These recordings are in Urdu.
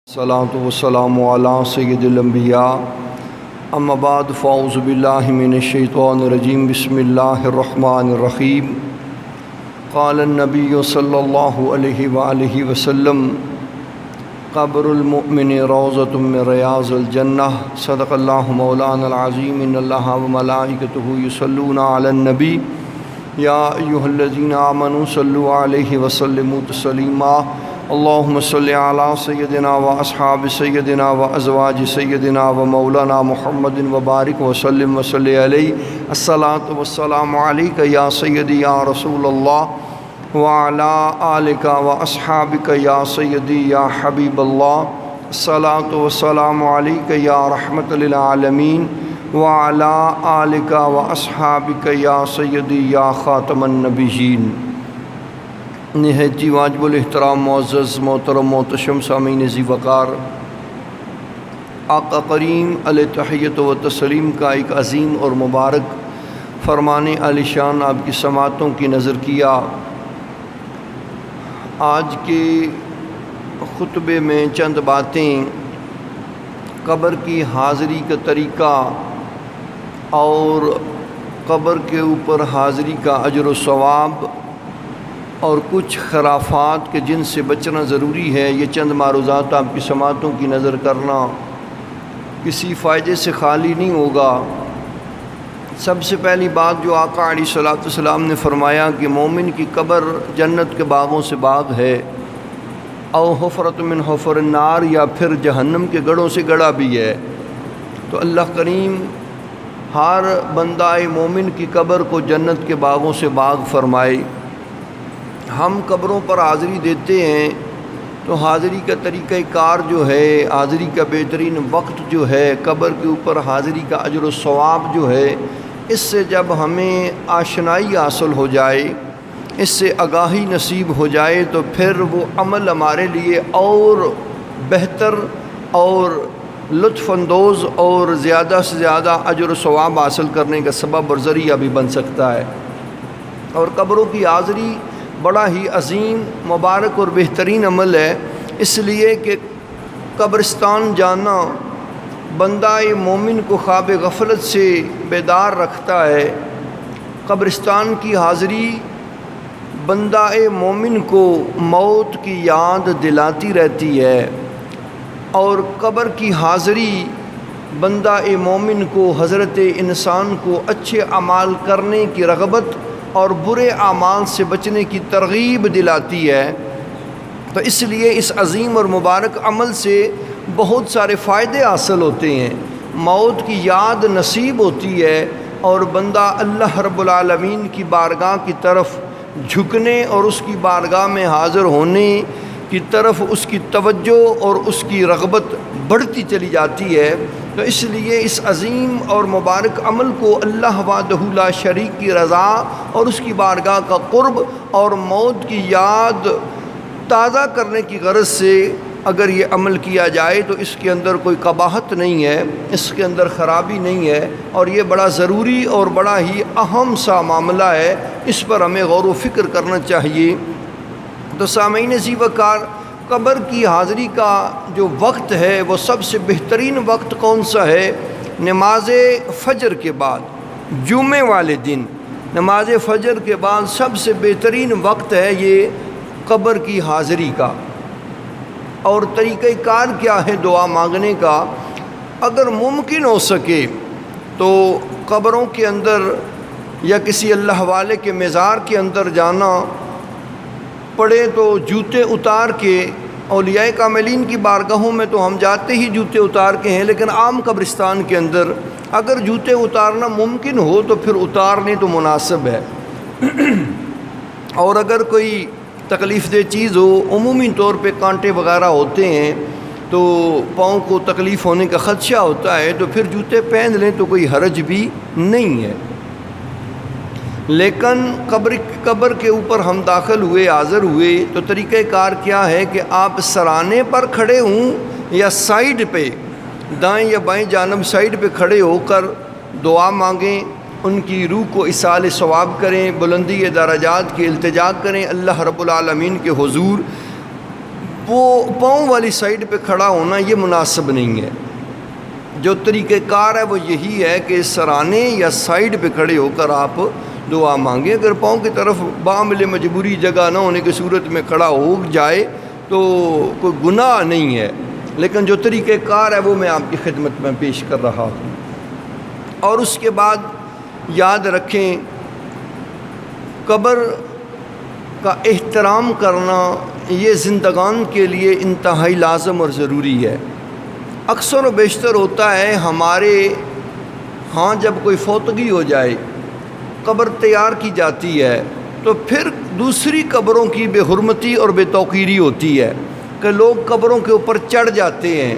الصلاۃ والسلام علی سید الانبیاء اما بعد فاعوذ باللہ من الشیطان الرجیم بسم اللہ الرحمن الرحیم قال النبی صلی اللہ علیہ وآلہ وسلم قبر المؤمن روضۃ من ریاض الجنہ صدق اللہ مولانا العظیم ان اللہ وملائکتہ یصلون علی النبی یا ایھا الذین آمنوا صلوا علیہ وسلموا تسلیما اللہم صلی علی سیدنا و اصحاب سیدنا و ازواج سیدنا و مولانا محمد وبارک وسلم وصلی علیہ الصلاۃ والسلام علیک یا سیدی یا رسول اللہ وعلی آلک و اصحابک یا سیدی یا حبیب اللہ الصلاۃ والسلام علیک یا رحمت للعالمین وعلی آلک و اصحابک یا سیدی یا خاتم النبیین۔ نہایت جی واجب الاحترام معزز محترم محتشم سامعین ذی وقار، آقا کریم علیہ تحیت و تسلیم کا ایک عظیم اور مبارک فرمان عالی شان آپ کی سماعتوں کی نظر کیا۔ آج کے خطبے میں چند باتیں قبر کی حاضری کا طریقہ اور قبر کے اوپر حاضری کا اجر و ثواب اور کچھ خرافات کے جن سے بچنا ضروری ہے، یہ چند معروضات آپ کی سماعتوں کی نظر کرنا کسی فائدے سے خالی نہیں ہوگا۔ سب سے پہلی بات جو آقا علیہ الصلوۃ والسلام نے فرمایا کہ مومن کی قبر جنت کے باغوں سے باغ ہے، او حفرۃ من حفر النار، یا پھر جہنم کے گڑھوں سے گڑھا بھی ہے۔ تو اللہ کریم ہر بندہ مومن کی قبر کو جنت کے باغوں سے باغ فرمائے۔ ہم قبروں پر حاضری دیتے ہیں تو حاضری کا طریقہ کار جو ہے، حاضری کا بہترین وقت جو ہے، قبر کے اوپر حاضری کا اجر و ثواب جو ہے، اس سے جب ہمیں آشنائی حاصل ہو جائے، اس سے آگاہی نصیب ہو جائے، تو پھر وہ عمل ہمارے لیے اور بہتر اور لطف اندوز اور زیادہ سے زیادہ اجر و ثواب حاصل کرنے کا سبب اور ذریعہ بھی بن سکتا ہے۔ اور قبروں کی حاضری بڑا ہی عظیم، مبارک اور بہترین عمل ہے، اس لیے کہ قبرستان جانا بندہ مومن کو خواب غفلت سے بیدار رکھتا ہے۔ قبرستان کی حاضری بندہ مومن کو موت کی یاد دلاتی رہتی ہے، اور قبر کی حاضری بندہ مومن کو، حضرت انسان کو اچھے اعمال کرنے کی رغبت اور برے اعمال سے بچنے کی ترغیب دلاتی ہے۔ تو اس لیے اس عظیم اور مبارک عمل سے بہت سارے فائدے حاصل ہوتے ہیں۔ موت کی یاد نصیب ہوتی ہے، اور بندہ اللہ رب العالمین کی بارگاہ کی طرف جھکنے اور اس کی بارگاہ میں حاضر ہونے کی طرف اس کی توجہ اور اس کی رغبت بڑھتی چلی جاتی ہے۔ تو اس لیے اس عظیم اور مبارک عمل کو اللہ وحدہ لا شریک کی رضا اور اس کی بارگاہ کا قرب اور موت کی یاد تازہ کرنے کی غرض سے اگر یہ عمل کیا جائے تو اس کے اندر کوئی قباحت نہیں ہے، اس کے اندر خرابی نہیں ہے، اور یہ بڑا ضروری اور بڑا ہی اہم سا معاملہ ہے، اس پر ہمیں غور و فکر کرنا چاہیے۔ تو سامعین ذی وقار، قبر کی حاضری کا جو وقت ہے وہ سب سے بہترین وقت کون سا ہے؟ نماز فجر کے بعد، جمعے والے دن نماز فجر کے بعد سب سے بہترین وقت ہے یہ قبر کی حاضری کا۔ اور طریقہ کار کیا ہے دعا مانگنے کا؟ اگر ممکن ہو سکے تو قبروں کے اندر یا کسی اللہ والے کے مزار کے اندر جانا پڑے تو جوتے اتار کے، اولیاء کاملین کی بارگاہوں میں تو ہم جاتے ہی جوتے اتار کے ہیں، لیکن عام قبرستان کے اندر اگر جوتے اتارنا ممکن ہو تو پھر اتارنے تو مناسب ہے۔ اور اگر کوئی تکلیف دہ چیز ہو، عمومی طور پہ کانٹے وغیرہ ہوتے ہیں تو پاؤں کو تکلیف ہونے کا خدشہ ہوتا ہے، تو پھر جوتے پہن لیں تو کوئی حرج بھی نہیں ہے۔ لیکن قبر کے اوپر ہم داخل ہوئے، حاضر ہوئے، تو طریقہ کار کیا ہے کہ آپ سرانے پر کھڑے ہوں یا سائیڈ پہ، دائیں یا بائیں جانب سائیڈ پہ کھڑے ہو کر دعا مانگیں، ان کی روح کو ایصال ثواب کریں، بلندی درجات کی التجا کریں اللہ رب العالمین کے حضور۔ وہ پاؤں والی سائڈ پہ کھڑا ہونا یہ مناسب نہیں ہے۔ جو طریقہ کار ہے وہ یہی ہے کہ سرانے یا سائڈ پہ کھڑے ہو کر آپ دعا مانگیں۔ اگر پاؤں کی طرف بعمل مجبوری جگہ نہ ہونے کی صورت میں کھڑا ہو جائے تو کوئی گناہ نہیں ہے، لیکن جو طریقہ کار ہے وہ میں آپ کی خدمت میں پیش کر رہا ہوں۔ اور اس کے بعد یاد رکھیں، قبر کا احترام کرنا یہ زندگان کے لیے انتہائی لازم اور ضروری ہے۔ اکثر و بیشتر ہوتا ہے ہمارے ہاں جب کوئی فوتگی ہو جائے، قبر تیار کی جاتی ہے، تو پھر دوسری قبروں کی بے حرمتی اور بے توقیری ہوتی ہے کہ لوگ قبروں کے اوپر چڑھ جاتے ہیں۔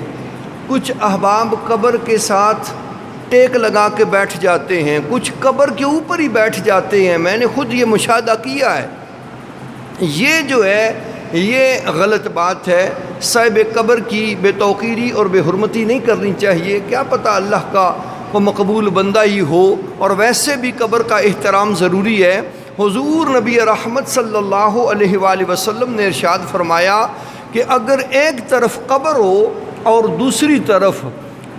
کچھ احباب قبر کے ساتھ ٹیک لگا کے بیٹھ جاتے ہیں، کچھ قبر کے اوپر ہی بیٹھ جاتے ہیں۔ میں نے خود یہ مشاہدہ کیا ہے۔ یہ جو ہے یہ غلط بات ہے۔ صاحب قبر کی بے توقیری اور بے حرمتی نہیں کرنی چاہیے۔ کیا پتہ اللہ کا وہ مقبول بندہ ہی ہو، اور ویسے بھی قبر کا احترام ضروری ہے۔ حضور نبی رحمت صلی اللہ علیہ وآلہ وسلم نے ارشاد فرمایا کہ اگر ایک طرف قبر ہو اور دوسری طرف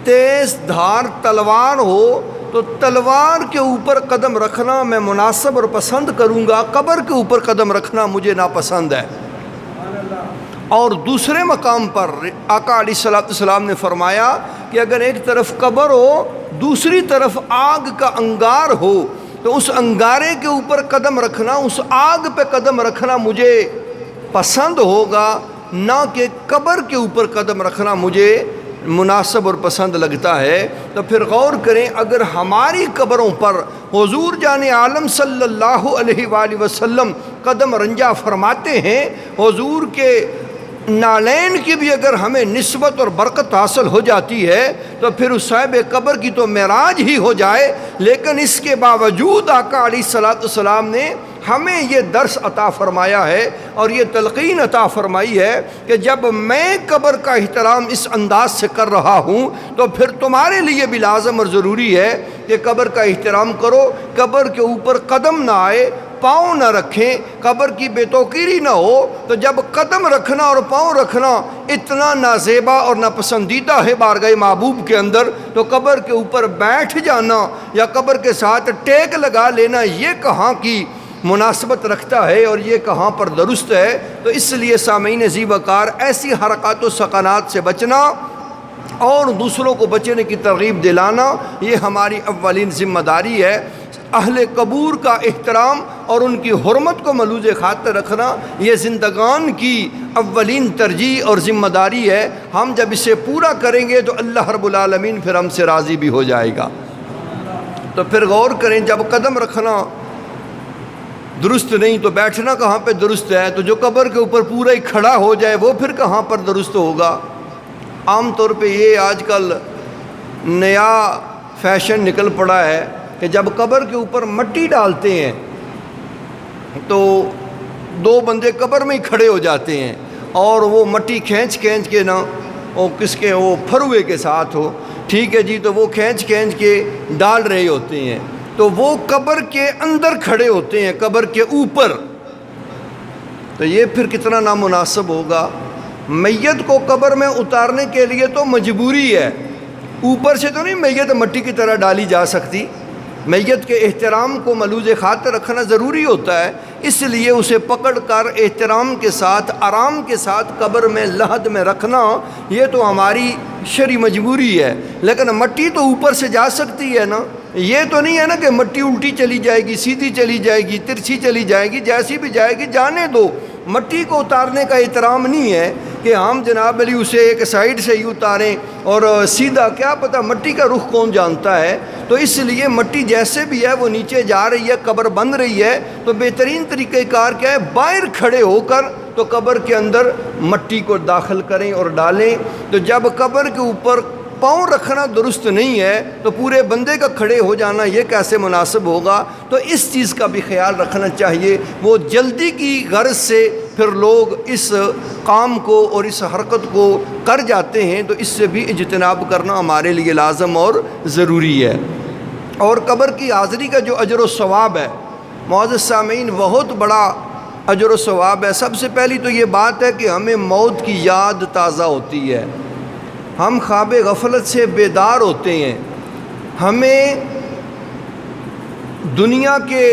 تیز دھار تلوار ہو تو تلوار کے اوپر قدم رکھنا میں مناسب اور پسند کروں گا، قبر کے اوپر قدم رکھنا مجھے ناپسند ہے۔ اور دوسرے مقام پر آقا علیہ الصلوۃ والسلام نے فرمایا کہ اگر ایک طرف قبر ہو دوسری طرف آگ کا انگار ہو تو اس انگارے کے اوپر قدم رکھنا، اس آگ پہ قدم رکھنا مجھے پسند ہوگا، نہ کہ قبر کے اوپر قدم رکھنا مجھے مناسب اور پسند لگتا ہے۔ تو پھر غور کریں، اگر ہماری قبروں پر حضور جان عالم صلی اللہ علیہ وآلہ وسلم قدم رنجا فرماتے ہیں، حضور کے نالین کی بھی اگر ہمیں نسبت اور برکت حاصل ہو جاتی ہے تو پھر اس صاحب قبر کی تو معراج ہی ہو جائے۔ لیکن اس کے باوجود آقا علیہ الصلوۃ والسلام نے ہمیں یہ درس عطا فرمایا ہے اور یہ تلقین عطا فرمائی ہے کہ جب میں قبر کا احترام اس انداز سے کر رہا ہوں تو پھر تمہارے لیے بھی لازم اور ضروری ہے کہ قبر کا احترام کرو، قبر کے اوپر قدم نہ آئے، پاؤں نہ رکھیں، قبر کی بے توقیری نہ ہو۔ تو جب قدم رکھنا اور پاؤں رکھنا اتنا نازیبا اور ناپسندیدہ ہے بارگاہ محبوب کے اندر، تو قبر کے اوپر بیٹھ جانا یا قبر کے ساتھ ٹیک لگا لینا یہ کہاں کی مناسبت رکھتا ہے اور یہ کہاں پر درست ہے؟ تو اس لیے سامعین عزیز وقار ایسی حرکات و سکنات سے بچنا اور دوسروں کو بچنے کی ترغیب دلانا یہ ہماری اولین ذمہ داری ہے۔ اہل قبور کا احترام اور ان کی حرمت کو ملوز خاطر رکھنا یہ زندگان کی اولین ترجیح اور ذمہ داری ہے۔ ہم جب اسے پورا کریں گے تو اللہ رب العالمین پھر ہم سے راضی بھی ہو جائے گا۔ تو پھر غور کریں، جب قدم رکھنا درست نہیں تو بیٹھنا کہاں پہ درست ہے؟ تو جو قبر کے اوپر پورا ہی کھڑا ہو جائے وہ پھر کہاں پر درست ہوگا؟ عام طور پہ یہ آج کل نیا فیشن نکل پڑا ہے کہ جب قبر کے اوپر مٹی ڈالتے ہیں تو دو بندے قبر میں ہی کھڑے ہو جاتے ہیں اور وہ مٹی کھینچ کے نا وہ کس کے وہ پھروے کے ساتھ ہو، ٹھیک ہے جی، تو وہ کھینچ کے ڈال رہے ہوتے ہیں، تو وہ قبر کے اندر کھڑے ہوتے ہیں، قبر کے اوپر۔ تو یہ پھر کتنا نامناسب ہوگا۔ میت کو قبر میں اتارنے کے لیے تو مجبوری ہے، اوپر سے تو نہیں میت مٹی کی طرح ڈالی جا سکتی۔ میت کے احترام کو ملوز خاطر رکھنا ضروری ہوتا ہے، اس لیے اسے پکڑ کر احترام کے ساتھ آرام کے ساتھ قبر میں لحد میں رکھنا یہ تو ہماری شرعی مجبوری ہے۔ لیکن مٹی تو اوپر سے جا سکتی ہے نا، یہ تو نہیں ہے نا کہ مٹی الٹی چلی جائے گی، سیدھی چلی جائے گی، ترچھی چلی جائے گی، جیسی بھی جائے گی جانے دو۔ مٹی کو اتارنے کا احترام نہیں ہے کہ ہم جناب علی اسے ایک سائیڈ سے ہی اتاریں اور سیدھا، کیا پتہ مٹی کا رخ کون جانتا ہے۔ تو اس لیے مٹی جیسے بھی ہے وہ نیچے جا رہی ہے، قبر بن رہی ہے، تو بہترین طریقہ کار کیا ہے؟ باہر کھڑے ہو کر تو قبر کے اندر مٹی کو داخل کریں اور ڈالیں۔ تو جب قبر کے اوپر پاؤں رکھنا درست نہیں ہے تو پورے بندے کا کھڑے ہو جانا یہ کیسے مناسب ہوگا؟ تو اس چیز کا بھی خیال رکھنا چاہیے۔ وہ جلدی کی غرض سے پھر لوگ اس کام کو اور اس حرکت کو کر جاتے ہیں، تو اس سے بھی اجتناب کرنا ہمارے لیے لازم اور ضروری ہے۔ اور قبر کی حاضری کا جو اجر و ثواب ہے معزز سامعین بہت بڑا اجر و ثواب ہے۔ سب سے پہلی تو یہ بات ہے کہ ہمیں موت کی یاد تازہ ہوتی ہے، ہم خواب غفلت سے بیدار ہوتے ہیں، ہمیں دنیا کے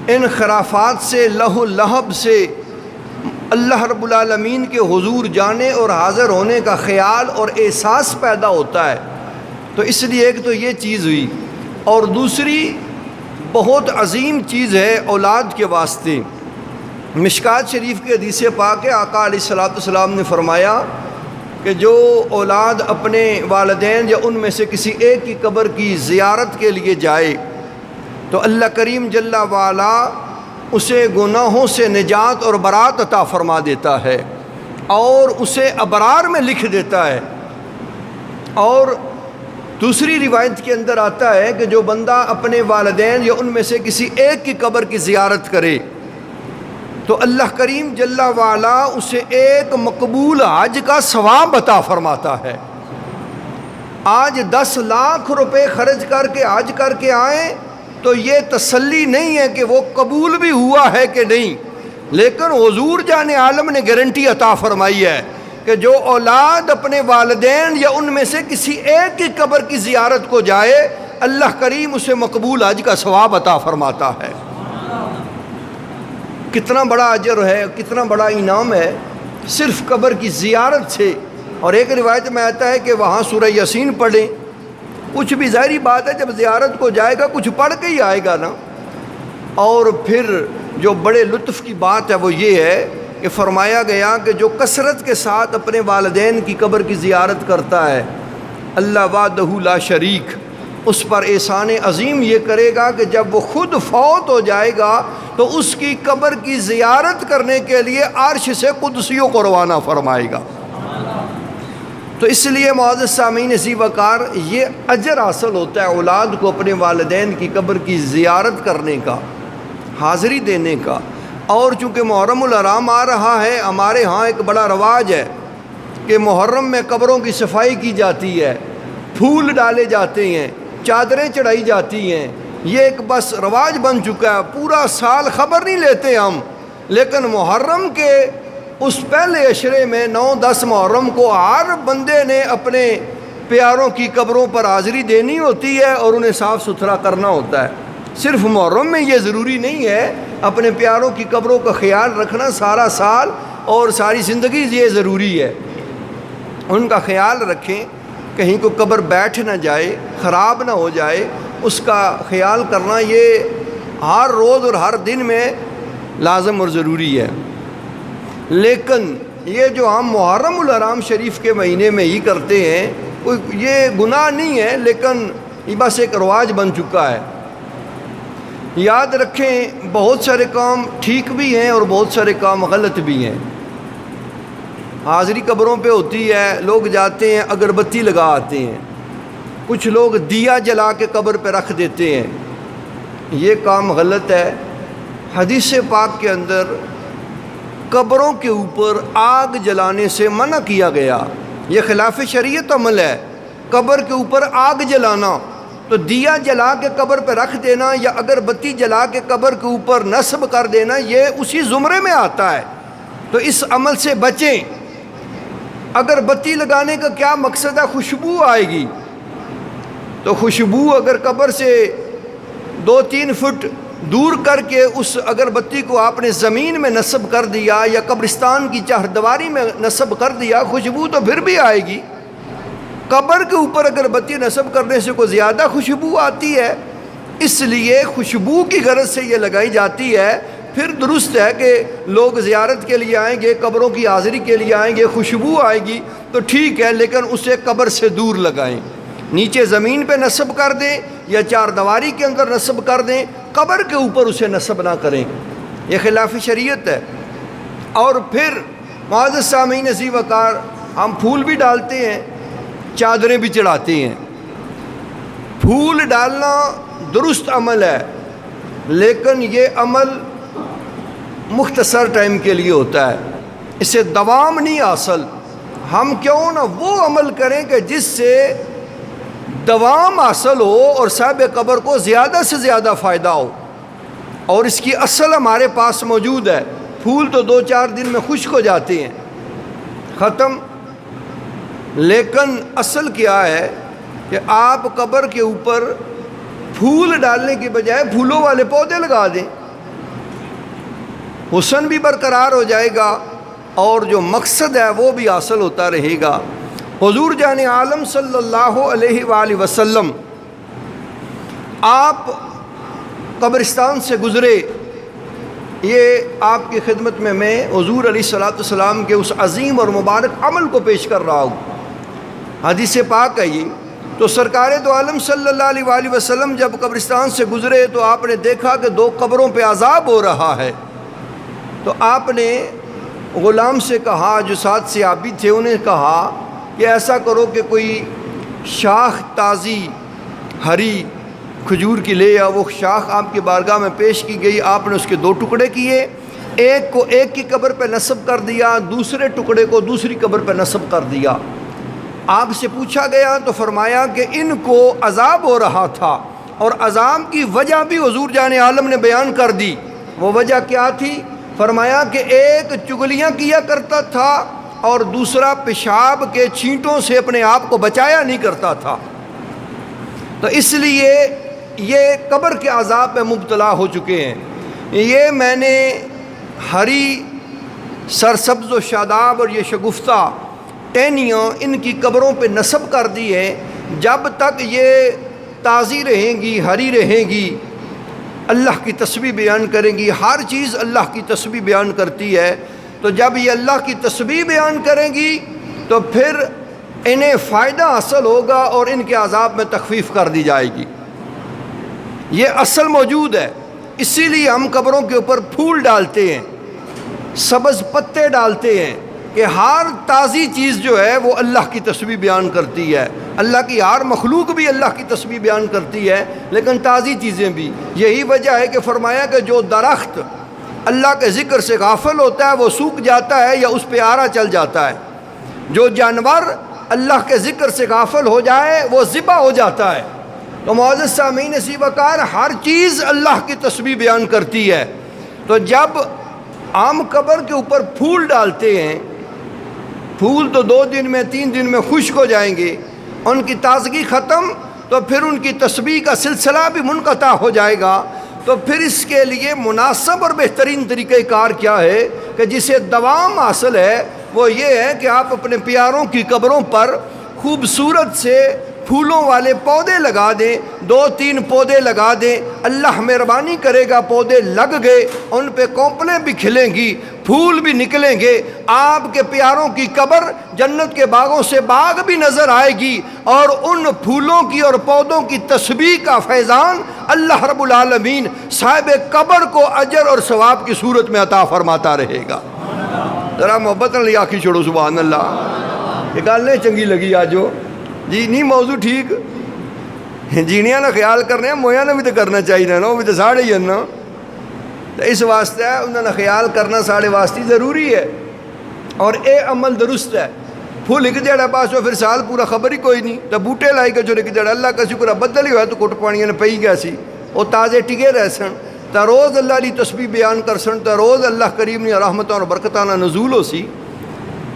ان خرافات سے، لہو لہب سے اللہ رب العالمین کے حضور جانے اور حاضر ہونے کا خیال اور احساس پیدا ہوتا ہے۔ تو اس لیے ایک تو یہ چیز ہوئی، اور دوسری بہت عظیم چیز ہے اولاد کے واسطے۔ مشکات شریف کے حدیث پاک ہے، آقا علیہ الصلوۃ والسلام نے فرمایا کہ جو اولاد اپنے والدین یا ان میں سے کسی ایک کی قبر کی زیارت کے لیے جائے تو اللہ کریم جل وعلا اسے گناہوں سے نجات اور برات عطا فرما دیتا ہے اور اسے ابرار میں لکھ دیتا ہے۔ اور دوسری روایت کے اندر آتا ہے کہ جو بندہ اپنے والدین یا ان میں سے کسی ایک کی قبر کی زیارت کرے تو اللہ کریم جل وعلا اسے ایک مقبول حج کا ثواب عطا فرماتا ہے۔ آج 10 لاکھ روپے خرچ کر کے حج کر کے آئیں تو یہ تسلی نہیں ہے کہ وہ قبول بھی ہوا ہے کہ نہیں، لیکن حضور جان عالم نے گارنٹی عطا فرمائی ہے کہ جو اولاد اپنے والدین یا ان میں سے کسی ایک کی قبر کی زیارت کو جائے اللہ کریم اسے مقبول حج کا ثواب عطا فرماتا ہے۔ کتنا بڑا اجر ہے، کتنا بڑا انعام ہے صرف قبر کی زیارت سے۔ اور ایک روایت میں آتا ہے کہ وہاں سورہ یاسین پڑھیں، کچھ بھی ظاہری بات ہے جب زیارت کو جائے گا کچھ پڑھ کے ہی آئے گا نا۔ اور پھر جو بڑے لطف کی بات ہے وہ یہ ہے کہ فرمایا گیا کہ جو کثرت کے ساتھ اپنے والدین کی قبر کی زیارت کرتا ہے اللہ وحدہ لا شریک اس پر احسان عظیم یہ کرے گا کہ جب وہ خود فوت ہو جائے گا تو اس کی قبر کی زیارت کرنے کے لیے عرش سے قدسیوں کو روانہ فرمائے گا۔ تو اس لیے معزز سامعین ذی وقار یہ اجر حاصل ہوتا ہے اولاد کو اپنے والدین کی قبر کی زیارت کرنے کا، حاضری دینے کا۔ اور چونکہ محرم الحرام آ رہا ہے، ہمارے ہاں ایک بڑا رواج ہے کہ محرم میں قبروں کی صفائی کی جاتی ہے، پھول ڈالے جاتے ہیں، چادریں چڑھائی جاتی ہیں۔ یہ ایک بس رواج بن چکا ہے، پورا سال خبر نہیں لیتے ہم، لیکن محرم کے اس پہلے عشرے میں 9-10 محرم کو ہر بندے نے اپنے پیاروں کی قبروں پر حاضری دینی ہوتی ہے اور انہیں صاف ستھرا کرنا ہوتا ہے۔ صرف محرم میں یہ ضروری نہیں ہے، اپنے پیاروں کی قبروں کا خیال رکھنا سارا سال اور ساری زندگی یہ ضروری ہے۔ ان کا خیال رکھیں، کہیں کو قبر بیٹھ نہ جائے، خراب نہ ہو جائے، اس کا خیال کرنا یہ ہر روز اور ہر دن میں لازم اور ضروری ہے۔ لیکن یہ جو ہم محرم الحرام شریف کے مہینے میں ہی کرتے ہیں کوئی یہ گناہ نہیں ہے، لیکن یہ بس ایک رواج بن چکا ہے۔ یاد رکھیں بہت سارے کام ٹھیک بھی ہیں اور بہت سارے کام غلط بھی ہیں۔ حاضری قبروں پہ ہوتی ہے، لوگ جاتے ہیں اگربتی لگا آتے ہیں، کچھ لوگ دیا جلا کے قبر پہ رکھ دیتے ہیں، یہ کام غلط ہے۔ حدیث پاک کے اندر قبروں کے اوپر آگ جلانے سے منع کیا گیا، یہ خلاف شریعت عمل ہے۔ قبر کے اوپر آگ جلانا، تو دیا جلا کے قبر پہ رکھ دینا یا اگربتی جلا کے قبر کے اوپر نصب کر دینا یہ اسی زمرے میں آتا ہے، تو اس عمل سے بچیں۔ اگربتی لگانے کا کیا مقصد ہے؟ خوشبو آئے گی، تو خوشبو اگر قبر سے 2-3 فٹ دور کر کے اس اگربتی کو آپ نے زمین میں نصب کر دیا یا قبرستان کی چہردواری میں نصب کر دیا، خوشبو تو پھر بھی آئے گی۔ قبر کے اوپر اگربتی نصب کرنے سے کوئی زیادہ خوشبو آتی ہے، اس لیے خوشبو کی غرض سے یہ لگائی جاتی ہے۔ پھر درست ہے کہ لوگ زیارت کے لیے آئیں گے، قبروں کی حاضری کے لیے آئیں گے، خوشبو آئے گی تو ٹھیک ہے، لیکن اسے قبر سے دور لگائیں، نیچے زمین پہ نصب کر دیں یا چاردواری کے اندر نصب کر دیں، قبر کے اوپر اسے نصب نہ کریں، یہ خلاف شریعت ہے۔ اور پھر معزز سامعین ذی وقار ہم پھول بھی ڈالتے ہیں، چادریں بھی چڑھاتے ہیں۔ پھول ڈالنا درست عمل ہے، لیکن یہ عمل مختصر ٹائم کے لیے ہوتا ہے، اسے دوام نہیں حاصل۔ ہم کیوں نہ وہ عمل کریں کہ جس سے دوام حاصل ہو اور صاحب قبر کو زیادہ سے زیادہ فائدہ ہو۔ اور اس کی اصل ہمارے پاس موجود ہے. پھول تو 2-4 دن میں خشک ہو جاتے ہیں، ختم. لیکن اصل کیا ہے کہ آپ قبر کے اوپر پھول ڈالنے کے بجائے پھولوں والے پودے لگا دیں. حسن بھی برقرار ہو جائے گا اور جو مقصد ہے وہ بھی حاصل ہوتا رہے گا. حضور جان عالم صلی اللہ علیہ وآلہ وسلم آپ قبرستان سے گزرے. یہ آپ کی خدمت میں حضور علیہ الصلوۃ والسلام کے اس عظیم اور مبارک عمل کو پیش کر رہا ہوں. حدیث پاک ہے یہ. تو سرکار دو عالم صلی اللہ علیہ وآلہ وسلم جب قبرستان سے گزرے تو آپ نے دیکھا کہ 2 قبروں پہ عذاب ہو رہا ہے. تو آپ نے غلام سے کہا، جو ساتھ صحابی تھے انہیں کہا کہ ایسا کرو کہ کوئی شاخ تازی ہری کھجور کی لے آ. وہ شاخ آپ کی بارگاہ میں پیش کی گئی. آپ نے اس کے 2 ٹکڑے کیے، ایک کو ایک کی قبر پہ نصب کر دیا، دوسرے ٹکڑے کو دوسری قبر پہ نصب کر دیا. آپ سے پوچھا گیا تو فرمایا کہ ان کو عذاب ہو رہا تھا اور عذاب کی وجہ بھی حضور جان عالم نے بیان کر دی. وہ وجہ کیا تھی؟ فرمایا کہ ایک چگلیاں کیا کرتا تھا اور دوسرا پیشاب کے چھینٹوں سے اپنے آپ کو بچایا نہیں کرتا تھا. تو اس لیے یہ قبر کے عذاب میں مبتلا ہو چکے ہیں. یہ میں نے ہری سرسبز و شاداب اور یہ شگفتہ ٹہنیاں ان کی قبروں پہ نصب کر دی ہے. جب تک یہ تازی رہیں گی، ہری رہیں گی، اللہ کی تسبیح بیان کریں گی. ہر چیز اللہ کی تسبیح بیان کرتی ہے. تو جب یہ اللہ کی تسبیح بیان کریں گی تو پھر انہیں فائدہ حاصل ہوگا اور ان کے عذاب میں تخفیف کر دی جائے گی. یہ اصل موجود ہے. اسی لیے ہم قبروں کے اوپر پھول ڈالتے ہیں، سبز پتے ڈالتے ہیں کہ ہر تازی چیز جو ہے وہ اللہ کی تسبیح بیان کرتی ہے. اللہ کی ہر مخلوق بھی اللہ کی تسبیح بیان کرتی ہے، لیکن تازی چیزیں بھی. یہی وجہ ہے کہ فرمایا کہ جو درخت اللہ کے ذکر سے غافل ہوتا ہے وہ سوکھ جاتا ہے یا اس پہ آرا چل جاتا ہے. جو جانور اللہ کے ذکر سے غافل ہو جائے وہ ذبح ہو جاتا ہے. تو معزز سامعین اسی وقار ہر چیز اللہ کی تسبیح بیان کرتی ہے. تو جب ہم قبر کے اوپر پھول ڈالتے ہیں، پھول تو 2 دن میں 3 دن میں خشک ہو جائیں گے، ان کی تازگی ختم، تو پھر ان کی تسبیح کا سلسلہ بھی منقطع ہو جائے گا. تو پھر اس کے لیے مناسب اور بہترین طریقہ کار کیا ہے کہ جسے دوام حاصل ہے وہ یہ ہے کہ آپ اپنے پیاروں کی قبروں پر خوبصورت سے پھولوں والے پودے لگا دیں. 2-3 پودے لگا دیں. اللہ مہربانی کرے گا پودے لگ گئے، ان پہ کونپلیں بھی کھلیں گی، پھول بھی نکلیں گے. آپ کے پیاروں کی قبر جنت کے باغوں سے باغ بھی نظر آئے گی اور ان پھولوں کی اور پودوں کی تسبیح کا فیضان اللہ رب العالمین صاحب قبر کو اجر اور ثواب کی صورت میں عطا فرماتا رہے گا. ذرا محبت نال آکھی چھوڑو سبحان اللہ. یہ گل نہیں چنگی لگی آجو جی نہیں موضوع ٹھیک جینیاں نہ خیال کرنے ہیں، مویاں نے بھی تو کرنا چاہیے نا، وہ بھی تو ساڑھے ہی ہیں نا. تو اس واسطے انہوں نے خیال کرنا ساڑھے واسطے ضروری ہے اور اے عمل درست ہے. پھول لکھ جڑا پاس ہو پھر سال پورا خبر ہی کوئی نہیں. تو بوٹے لائی کے جو لکھ جڑا اللہ کا شکر بدل ہی ہوا تو کٹ پانیاں نے پئی گیا سی وہ تازے ٹگے رہ سن. تو روز اللہ کی تسبیح بیان کر سن، تو روز اللہ کریم نے رحمتوں اور برکتاں نزول ہو سی.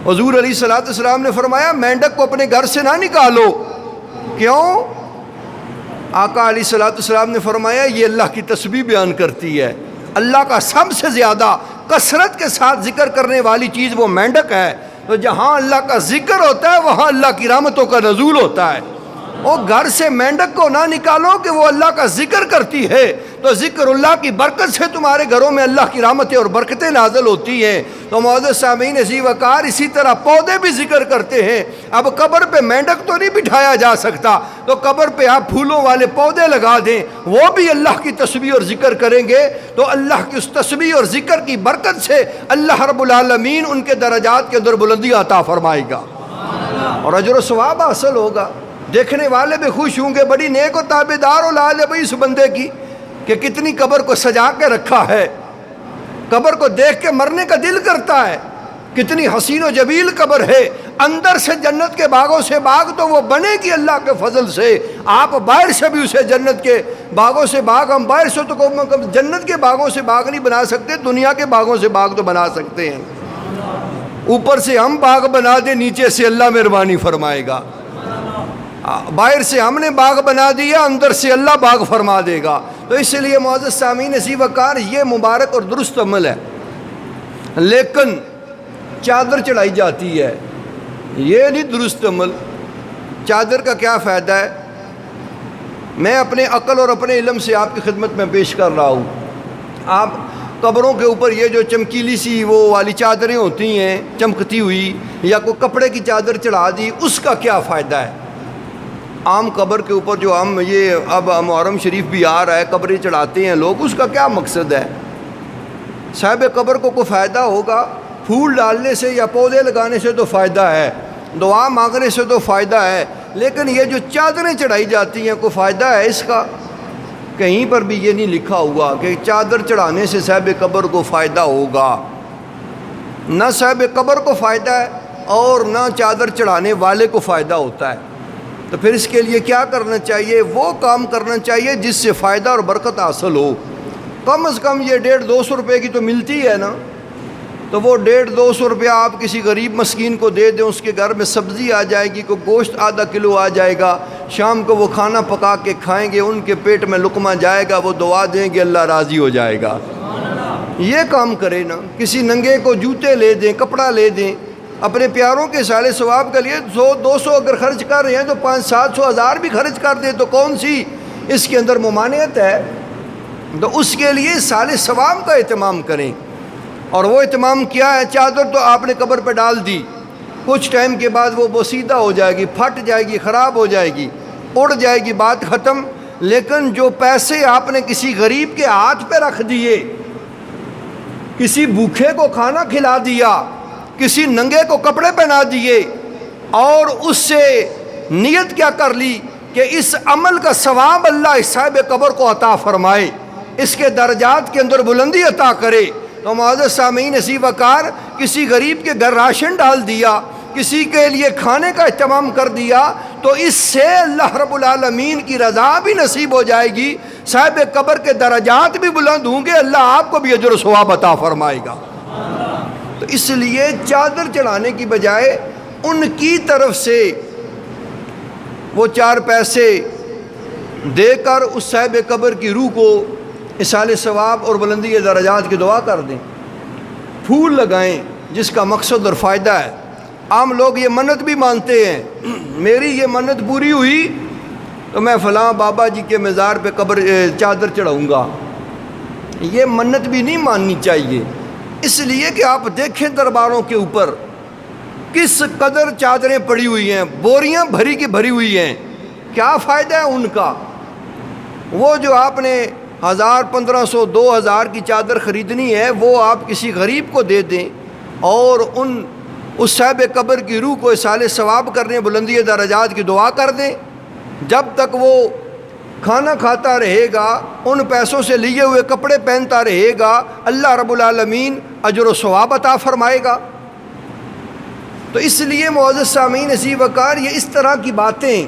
حضور علیہ الصلوۃ والسلام نے فرمایا مینڈک کو اپنے گھر سے نہ نکالو. کیوں؟ آقا علیہ الصلوۃ والسلام نے فرمایا یہ اللہ کی تسبیح بیان کرتی ہے. اللہ کا سب سے زیادہ کثرت کے ساتھ ذکر کرنے والی چیز وہ مینڈک ہے. تو جہاں اللہ کا ذکر ہوتا ہے وہاں اللہ کی رحمتوں کا نزول ہوتا ہے. وہ گھر سے مینڈک کو نہ نکالو کہ وہ اللہ کا ذکر کرتی ہے. تو ذکر اللہ کی برکت سے تمہارے گھروں میں اللہ کی رحمتیں اور برکتیں نازل ہوتی ہیں. تو معزز سامعین اسی وقار اسی طرح پودے بھی ذکر کرتے ہیں. اب قبر پہ مینڈک تو نہیں بٹھایا جا سکتا، تو قبر پہ آپ پھولوں والے پودے لگا دیں، وہ بھی اللہ کی تسبیح اور ذکر کریں گے. تو اللہ کی اس تسبیح اور ذکر کی برکت سے اللہ رب العالمین ان کے درجات کے اندر بلندی عطا فرمائے گا اور اجر و ثواب حاصل ہوگا. دیکھنے والے بھی خوش ہوں گے. بڑی نیک و تابعدار اولاد ہے بھائی اس بندے کی کہ کتنی قبر کو سجا کے رکھا ہے. قبر کو دیکھ کے مرنے کا دل کرتا ہے. کتنی حسین و جمیل قبر ہے. اندر سے جنت کے باغوں سے باغ تو وہ بنے گی اللہ کے فضل سے، آپ باہر سے بھی اسے جنت کے باغوں سے باغ، ہم باہر سے تو جنت کے باغوں سے باغ نہیں بنا سکتے، دنیا کے باغوں سے باغ تو بنا سکتے ہیں۔ اوپر سے ہم باغ بنا دیں، نیچے سے اللہ مہربانی فرمائے گا۔ باہر سے ہم نے باغ بنا دیا، اندر سے اللہ باغ فرما دے گا۔ تو اس لیے معزز سامعین عزیز وقار، یہ مبارک اور درست عمل ہے، لیکن چادر چڑھائی جاتی ہے، یہ نہیں درست عمل۔ چادر کا کیا فائدہ ہے؟ میں اپنے عقل اور اپنے علم سے آپ کی خدمت میں پیش کر رہا ہوں۔ آپ قبروں کے اوپر یہ جو چمکیلی سی وہ والی چادریں ہوتی ہیں چمکتی ہوئی، یا کوئی کپڑے کی چادر چڑھا دی، اس کا کیا فائدہ ہے؟ عام قبر کے اوپر جو ہم یہ اب محرم شریف بھی آ رہا ہے، قبریں چڑھاتے ہیں لوگ، اس کا کیا مقصد ہے؟ صاحب قبر کو کوئی فائدہ ہوگا؟ پھول ڈالنے سے یا پودے لگانے سے تو فائدہ ہے، دعا مانگنے سے تو فائدہ ہے، لیکن یہ جو چادریں چڑھائی جاتی ہیں کوئی فائدہ ہے اس کا؟ کہیں پر بھی یہ نہیں لکھا ہوا کہ چادر چڑھانے سے صاحب قبر کو فائدہ ہوگا۔ نہ صاحب قبر کو فائدہ ہے اور نہ چادر چڑھانے والے کو فائدہ ہوتا ہے۔ تو پھر اس کے لیے کیا کرنا چاہیے؟ وہ کام کرنا چاہیے جس سے فائدہ اور برکت حاصل ہو۔ کم از کم یہ 150-200 روپے کی تو ملتی ہے نا، تو وہ 150-200 روپیہ آپ کسی غریب مسکین کو دے دیں، اس کے گھر میں سبزی آ جائے گی، کوئی گوشت آدھا کلو آ جائے گا، شام کو وہ کھانا پکا کے کھائیں گے، ان کے پیٹ میں لقمہ جائے گا، وہ دعا دیں گے، اللہ راضی ہو جائے گا۔ یہ کام کرے نا، کسی ننگے کو جوتے لے دیں، کپڑا لے دیں، اپنے پیاروں کے سالے ثواب کے لیے 100-200 اگر خرچ کر رہے ہیں تو 500-700 بھی خرچ کر دیں، تو کون سی اس کے اندر ممانعت ہے؟ تو اس کے لیے سالے ثواب کا اہتمام کریں۔ اور وہ اہتمام کیا ہے؟ چادر تو آپ نے قبر پہ ڈال دی، کچھ ٹائم کے بعد وہ بوسیدہ ہو جائے گی، پھٹ جائے گی، خراب ہو جائے گی، اڑ جائے گی، بات ختم۔ لیکن جو پیسے آپ نے کسی غریب کے ہاتھ پہ رکھ دیے، کسی بھوکے کو کھانا کھلا دیا، کسی ننگے کو کپڑے پہنا دیے، اور اس سے نیت کیا کر لی کہ اس عمل کا ثواب اللہ اس صاحب قبر کو عطا فرمائے، اس کے درجات کے اندر بلندی عطا کرے، تو معزز سامعین عزیز وقار، کسی غریب کے گھر راشن ڈال دیا، کسی کے لیے کھانے کا اہتمام کر دیا، تو اس سے اللہ رب العالمین کی رضا بھی نصیب ہو جائے گی، صاحب قبر کے درجات بھی بلند ہوں گے، اللہ آپ کو بھی اجر و ثواب عطا فرمائے گا۔ تو اس لیے چادر چڑھانے کی بجائے ان کی طرف سے وہ 4 پیسے دے کر اس صاحب قبر کی روح کو اصال ثواب اور بلندی درجات کی دعا کر دیں، پھول لگائیں جس کا مقصد اور فائدہ ہے۔ عام لوگ یہ منت بھی مانتے ہیں، میری یہ منت پوری ہوئی تو میں فلاں بابا جی کے مزار پہ چادر چڑھاؤں گا۔ یہ منت بھی نہیں ماننی چاہیے، اس لیے کہ آپ دیکھیں درباروں کے اوپر کس قدر چادریں پڑی ہوئی ہیں، بوریاں بھری کی بھری ہوئی ہیں، کیا فائدہ ہے ان کا؟ وہ جو آپ نے 1000 1500 2000 کی چادر خریدنی ہے، وہ آپ کسی غریب کو دے دیں اور اس صاحب قبر کی روح کو اصال ثواب کرنے، بلندی درجات کی دعا کر دیں۔ جب تک وہ کھانا کھاتا رہے گا، ان پیسوں سے لیے ہوئے کپڑے پہنتا رہے گا، اللہ رب العالمین اجر و ثواب عطا فرمائے گا۔ تو اس لیے معزز سامعین عزیز وقار، یہ اس طرح کی باتیں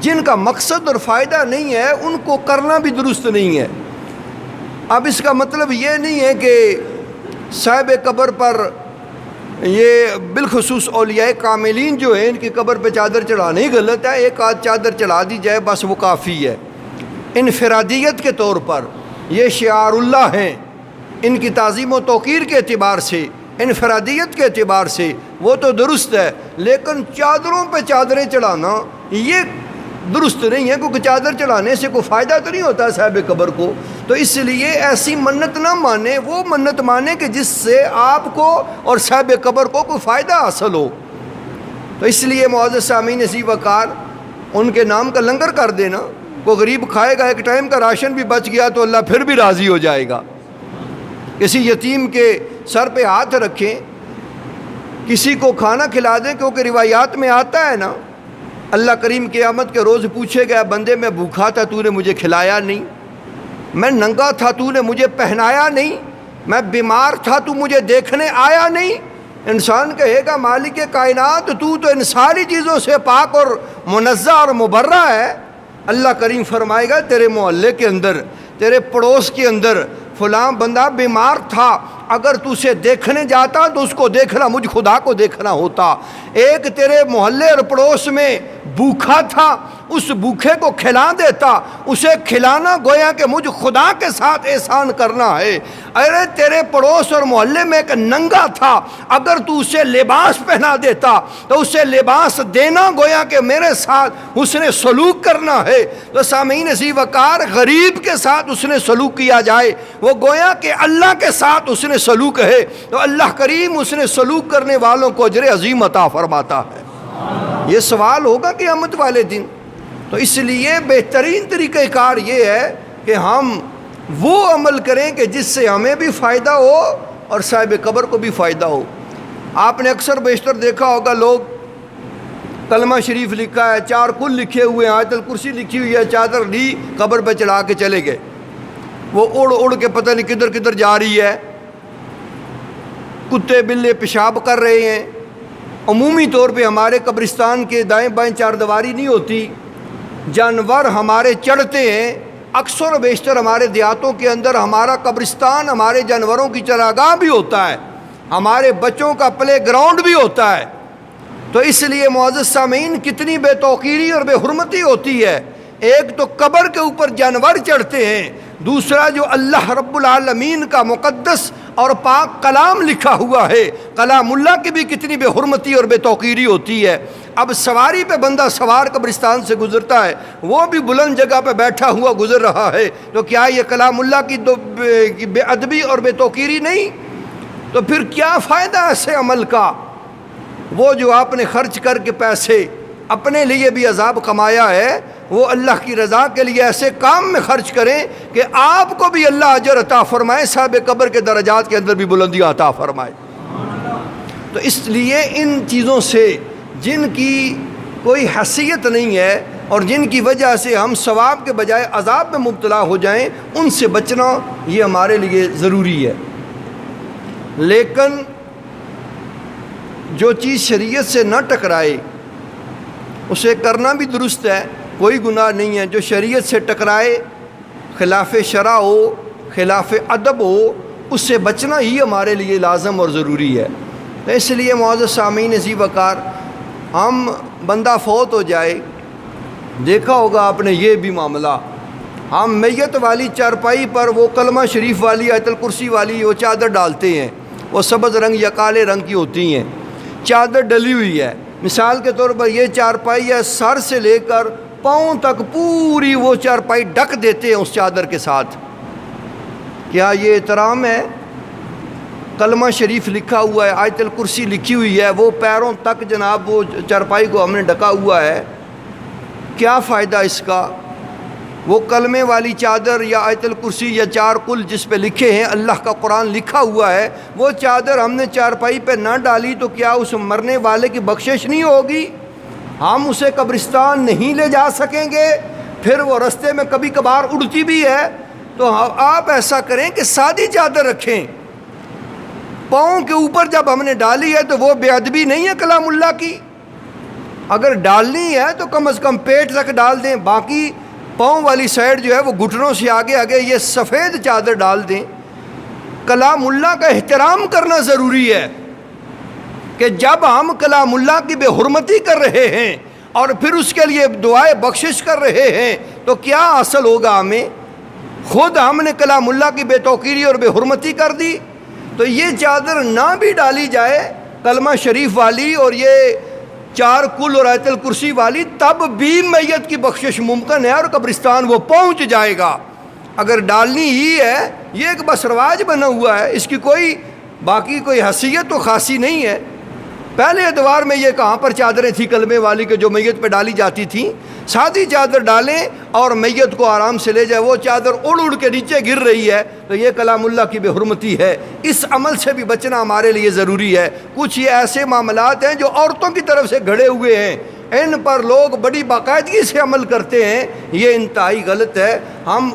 جن کا مقصد اور فائدہ نہیں ہے، ان کو کرنا بھی درست نہیں ہے۔ اب اس کا مطلب یہ نہیں ہے کہ صاحب قبر پر، یہ بالخصوص اولیاء کاملین جو ہیں، ان کی قبر پہ چادر چڑھانا ہی غلط ہے، ایک آدھ چادر چڑھا دی جائے بس وہ کافی ہے۔ انفرادیت کے طور پر یہ شعار اللہ ہیں، ان کی تعظیم و توقیر کے اعتبار سے، انفرادیت کے اعتبار سے وہ تو درست ہے، لیکن چادروں پہ چادریں چڑھانا یہ درست نہیں ہے، کیونکہ چادر چڑھانے سے کوئی فائدہ تو نہیں ہوتا صاحب قبر کو۔ تو اس لیے ایسی منت نہ مانے، وہ منت مانے کہ جس سے آپ کو اور صاحب قبر کو کوئی فائدہ حاصل ہو۔ تو اس لیے معزز سامعین عزیز وقار، ان کے نام کا لنگر کر دینا، کوئی غریب کھائے گا، ایک ٹائم کا راشن بھی بچ گیا تو اللہ پھر بھی راضی ہو جائے گا۔ کسی یتیم کے سر پہ ہاتھ رکھیں، کسی کو کھانا کھلا دیں، کیونکہ روایات میں آتا ہے نا، اللہ کریم قیامت کے روز پوچھے گا، بندے میں بھوکھا تھا تو نے مجھے کھلایا نہیں، میں ننگا تھا تو نے مجھے پہنایا نہیں، میں بیمار تھا تو مجھے دیکھنے آیا نہیں، انسان کہے گا مالک کائنات تو ان ساری چیزوں سے پاک اور منزہ اور مبرہ ہے. اللہ کریم فرمائے گا تیرے محلے کے اندر، تیرے پڑوس کے اندر فلاں بندہ بیمار تھا، اگر تو اسے دیکھنے جاتا تو اس کو دیکھنا مجھ خدا کو دیکھنا ہوتا. ایک تیرے محلے اور پڑوس میں بھوکھا تھا، اس بھوکھے کو کھلا دیتا، اسے کھلانا گویا کہ مجھ خدا کے ساتھ احسان کرنا ہے. ارے تیرے پڑوس اور محلے میں ایک ننگا تھا، اگر تو اسے لباس پہنا دیتا تو اسے لباس دینا گویا کہ میرے ساتھ اس نے سلوک کرنا ہے. تو سامعین عزیز وقار، غریب کے ساتھ اس نے سلوک کیا جائے وہ گویا کہ اللہ کے ساتھ اس نے سلوک ہے. تو اللہ کریم اس نے سلوک کرنے والوں کو اجر عظیم عطا فرماتا ہے. یہ سوال ہوگا قیامت والے دن. تو اس لیے بہترین طریقہ کار یہ ہے کہ ہم وہ عمل کریں کہ جس سے ہمیں بھی فائدہ ہو اور صاحب قبر کو بھی فائدہ ہو. آپ نے اکثر بیشتر دیکھا ہوگا لوگ کلمہ شریف لکھا ہے، 4 کل لکھے ہوئے ہیں، آیت الکرسی لکھی ہوئی ہے، چادر لی قبر پہ چڑھا کے چلے گئے. وہ اڑ اڑ کے پتہ نہیں کدھر کدھر جا رہی ہے. کتے بلے پیشاب کر رہے ہیں. عمومی طور پہ ہمارے قبرستان کے دائیں بائیں 4 دیواری نہیں ہوتی، جانور ہمارے چڑھتے ہیں. اکثر و بیشتر ہمارے دیہاتوں کے اندر ہمارا قبرستان ہمارے جانوروں کی چراگاہ بھی ہوتا ہے، ہمارے بچوں کا پلے گراؤنڈ بھی ہوتا ہے. تو اس لیے معزز سامعین کتنی بے توقیری اور بے حرمتی ہوتی ہے. ایک تو قبر کے اوپر جانور چڑھتے ہیں، دوسرا جو اللہ رب العالمین کا مقدس اور پاک کلام لکھا ہوا ہے، کلام اللہ کی بھی کتنی بے حرمتی اور بے توقیری ہوتی ہے. اب سواری پہ بندہ سوار قبرستان سے گزرتا ہے، وہ بھی بلند جگہ پہ بیٹھا ہوا گزر رہا ہے، تو کیا یہ کلام اللہ کی بے ادبی اور بے توقیری نہیں؟ تو پھر کیا فائدہ ایسے عمل کا؟ وہ جو آپ نے خرچ کر کے پیسے اپنے لیے بھی عذاب کمایا ہے، وہ اللہ کی رضا کے لیے ایسے کام میں خرچ کریں کہ آپ کو بھی اللہ اجر عطا فرمائے، صاحب قبر کے درجات کے اندر بھی بلندی عطا فرمائے. تو اس لیے ان چیزوں سے جن کی کوئی حیثیت نہیں ہے اور جن کی وجہ سے ہم ثواب کے بجائے عذاب میں مبتلا ہو جائیں، ان سے بچنا یہ ہمارے لیے ضروری ہے. لیکن جو چیز شریعت سے نہ ٹکرائے اسے کرنا بھی درست ہے، کوئی گناہ نہیں ہے. جو شریعت سے ٹکرائے، خلاف شرع ہو، خلاف ادب ہو، اس سے بچنا ہی ہمارے لیے لازم اور ضروری ہے. تو اس لیے معزز سامعین عزیز وقار، ہم بندہ فوت ہو جائے، دیکھا ہوگا آپ نے یہ بھی معاملہ، ہم میت والی چارپائی پر وہ کلمہ شریف والی آیت الکرسی والی وہ چادر ڈالتے ہیں. وہ سبز رنگ یا کالے رنگ کی ہوتی ہیں، چادر ڈلی ہوئی ہے. مثال کے طور پر یہ چارپائی ہے، سر سے لے کر پاؤں تک پوری وہ چارپائی ڈھک دیتے ہیں اس چادر کے ساتھ. کیا یہ احترام ہے؟ کلمہ شریف لکھا ہوا ہے، آیت الکرسی لکھی ہوئی ہے، وہ پیروں تک جناب وہ چارپائی کو ہم نے ڈھکا ہوا ہے. کیا فائدہ اس کا؟ وہ کلمے والی چادر یا آیت الکرسی یا 4 کل جس پہ لکھے ہیں، اللہ کا قرآن لکھا ہوا ہے، وہ چادر ہم نے چارپائی پہ نہ ڈالی تو کیا اس مرنے والے کی بخشش نہیں ہوگی؟ ہم اسے قبرستان نہیں لے جا سکیں گے، پھر وہ رستے میں کبھی کبھار اڑتی بھی ہے. تو آپ ایسا کریں کہ سادی چادر رکھیں. پاؤں کے اوپر جب ہم نے ڈالی ہے تو وہ بے ادبی نہیں ہے کلام اللہ کی. اگر ڈالنی ہے تو کم از کم پیٹ تک ڈال دیں، باقی پاؤں والی سائڈ جو ہے وہ گھٹنوں سے آگے آگے یہ سفید چادر ڈال دیں. کلام اللہ کا احترام کرنا ضروری ہے کہ جب ہم کلام اللہ کی بے حرمتی کر رہے ہیں اور پھر اس کے لیے دعائے بخشش کر رہے ہیں تو کیا حاصل ہوگا ہمیں؟ خود ہم نے کلام اللہ کی بے توقیری اور بے حرمتی کر دی. تو یہ چادر نہ بھی ڈالی جائے کلمہ شریف والی اور یہ 4 کل اور آیت الکرسی والی، تب بھی میت کی بخشش ممکن ہے اور قبرستان وہ پہنچ جائے گا. اگر ڈالنی ہی ہے، یہ ایک بس رواج بنا ہوا ہے، اس کی کوئی باقی کوئی حیثیت تو خاصی نہیں ہے. پہلے ادوار میں یہ کہاں پر چادریں تھیں کلمے والی کہ جو میت پہ ڈالی جاتی تھیں؟ سادی چادر ڈالیں اور میت کو آرام سے لے جائے. وہ چادر اڑ اڑ کے نیچے گر رہی ہے تو یہ کلام اللہ کی بے حرمتی ہے. اس عمل سے بھی بچنا ہمارے لیے ضروری ہے. کچھ یہ ایسے معاملات ہیں جو عورتوں کی طرف سے گھڑے ہوئے ہیں، ان پر لوگ بڑی باقاعدگی سے عمل کرتے ہیں، یہ انتہائی غلط ہے. ہم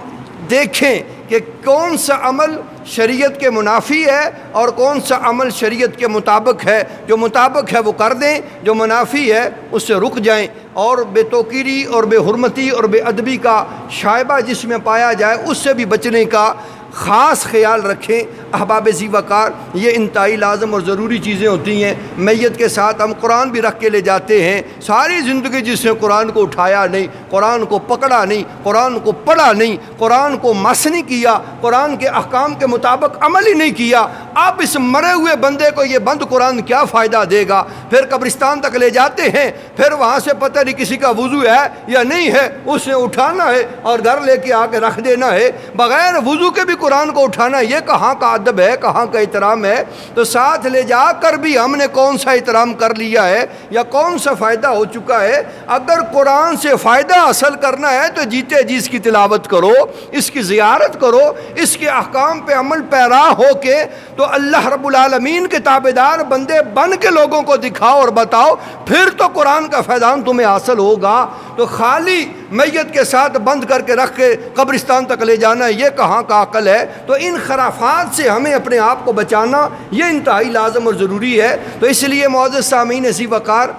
دیکھیں کہ کون سا عمل شریعت کے منافی ہے اور کون سا عمل شریعت کے مطابق ہے۔ جو مطابق ہے وہ کر دیں، جو منافی ہے اس سے رک جائیں، اور بے توقیری اور بے حرمتی اور بے ادبی کا شائبہ جس میں پایا جائے اس سے بھی بچنے کا خاص خیال رکھیں۔ احباب ذی وقار، یہ انتہائی لازم اور ضروری چیزیں ہوتی ہیں۔ میت کے ساتھ ہم قرآن بھی رکھ کے لے جاتے ہیں، ساری زندگی جس نے قرآن کو اٹھایا نہیں، قرآن کو پکڑا نہیں، قرآن کو پڑھا نہیں، قرآن کو مس نہیں کیا، قرآن کے احکام کے مطابق عمل ہی نہیں کیا، اب اس مرے ہوئے بندے کو یہ بند قرآن کیا فائدہ دے گا؟ پھر قبرستان تک لے جاتے ہیں، پھر وہاں سے پتہ نہیں کسی کا وضو ہے یا نہیں ہے، اس نے اٹھانا ہے اور گھر لے کے آ کے رکھ دینا ہے، بغیر وضو کے بھی قرآن کو اٹھانا، یہ کہاں کا ادب ہے، کہاں کا احترام ہے؟ تو ساتھ لے جا کر بھی ہم نے کون سا احترام کر لیا ہے یا کون سا فائدہ ہو چکا ہے؟ اگر قرآن سے فائدہ حاصل کرنا ہے تو جیتے جی اس کی تلاوت کرو، اس کی زیارت کرو، اس کے احکام پہ عمل پیرا ہو کے تو اللہ رب العالمین کے تابعدار بندے بن کے لوگوں کو دکھاؤ اور بتاؤ، پھر تو قرآن کا فیضان تمہیں حاصل ہوگا۔ تو خالی میت کے ساتھ بند کر کے رکھ کے قبرستان تک لے جانا، یہ کہاں کا عقل ہے؟ تو ان خرافات سے ہمیں اپنے آپ کو بچانا یہ انتہائی لازم اور ضروری ہے۔ تو اس لیے معزز سامعین ذی وقار،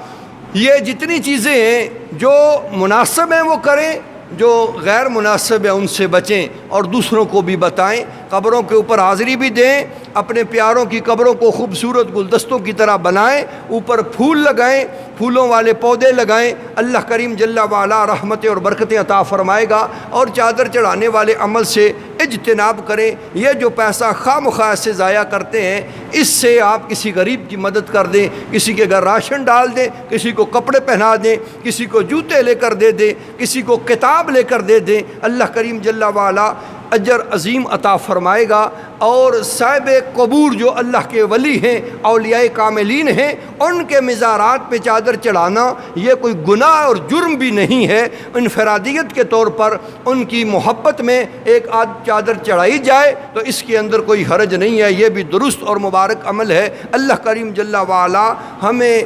یہ جتنی چیزیں ہیں جو مناسب ہیں وہ کریں، جو غیر مناسب ہیں ان سے بچیں اور دوسروں کو بھی بتائیں۔ قبروں کے اوپر حاضری بھی دیں، اپنے پیاروں کی قبروں کو خوبصورت گلدستوں کی طرح بنائیں، اوپر پھول لگائیں، پھولوں والے پودے لگائیں، اللہ کریم جل وعلا رحمتیں اور برکتیں عطا فرمائے گا۔ اور چادر چڑھانے والے عمل سے اجتناب کریں۔ یہ جو پیسہ خواہ مخواہ سے ضائع کرتے ہیں، اس سے آپ کسی غریب کی مدد کر دیں، کسی کے گھر راشن ڈال دیں، کسی کو کپڑے پہنا دیں، کسی کو جوتے لے کر دے دیں، کسی کو کتاب لے کر دے دیں، اللہ کریم جل وعلا اجر عظیم عطا فرمائے گا۔ اور صاحب قبور جو اللہ کے ولی ہیں، اولیاء کاملین ہیں، ان کے مزارات پہ چادر چڑھانا یہ کوئی گناہ اور جرم بھی نہیں ہے۔ انفرادیت کے طور پر ان کی محبت میں ایک آدھ چادر چڑھائی جائے تو اس کے اندر کوئی حرج نہیں ہے، یہ بھی درست اور مبارک عمل ہے۔ اللہ کریم جل وعلا ہمیں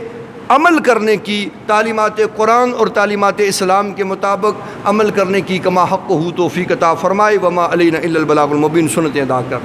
عمل کرنے کی، تعلیمات قرآن اور تعلیمات اسلام کے مطابق عمل کرنے کی کما حق ہو توفیق عطا فرمائے۔ وما علینا الا البلاغ المبین، سنتیں ادا کر